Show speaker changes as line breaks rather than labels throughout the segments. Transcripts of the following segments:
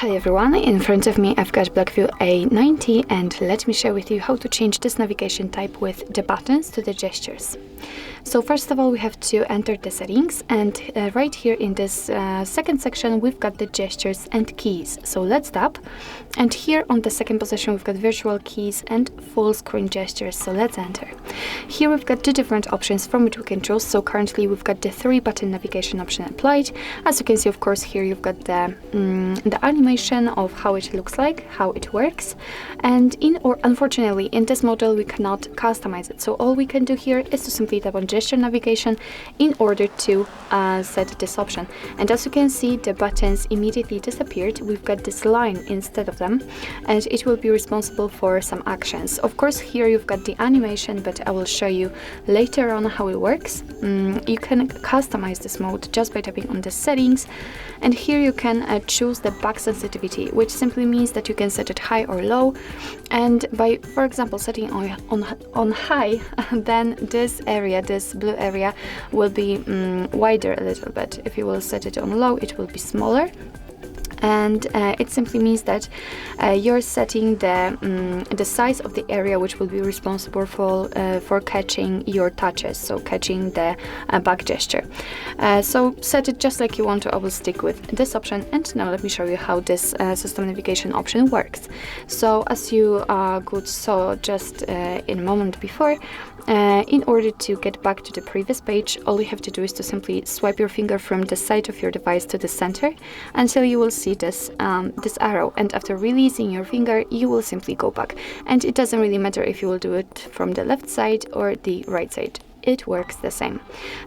Hi everyone, in front of me I've got Blackview A90 and let me share with you how to change this navigation type with the buttons to the gestures. So first of all we have to enter the settings, and right here in this second section we've got the gestures and keys. So let's tap, and here on the second position we've got virtual keys and full screen gestures, so let's enter. Here we've got two different options from which we can choose. So currently we've got the 3-button navigation option applied. As you can see, of course, here you've got the animation of how it looks like, how it works, and unfortunately in this model we cannot customize it. So all we can do here is to simply tap on gesture navigation in order to set this option. And as you can see, the buttons immediately disappeared. We've got this line instead of them, and it will be responsible for some actions. Of course, here you've got the animation, but I will show you later on how it works. You can customize this mode just by tapping on the settings, and here you can choose the back sensitivity, which simply means that you can set it high or low. And by, for example, setting on high, then this area, this blue area, will be wider a little bit. If you will set it on low, it will be smaller. And it simply means that you're setting the size of the area which will be responsible for catching your touches, so catching the back gesture. So set it just like you want to. I will stick with this option, and now let me show you how this system navigation option works. So as you saw just in a moment before, in order to get back to the previous page, all you have to do is to simply swipe your finger from the side of your device to the center until you will see this arrow, and after releasing your finger you will simply go back. And it doesn't really matter if you will do it from the left side or the right side, it works the same.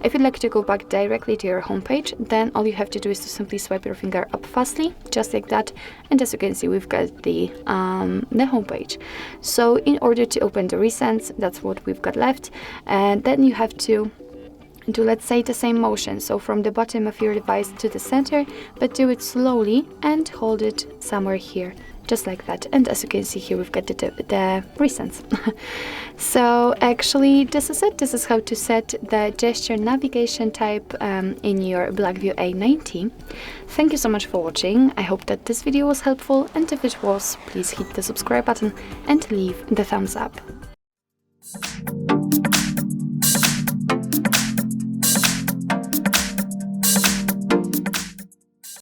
If you'd like to go back directly to your home page, then all you have to do is to simply swipe your finger up fastly, just like that, and as you can see we've got the home page. So in order to open the recents, that's what we've got left, and then you have to do, let's say, the same motion, so from the bottom of your device to the center, but do it slowly and hold it somewhere here, just like that. And as you can see here, we've got the recents. So actually this is it. This is how to set the gesture navigation type in your Blackview A90. Thank you so much for watching. I hope that this video was helpful, and if it was, please hit the subscribe button and leave the thumbs up.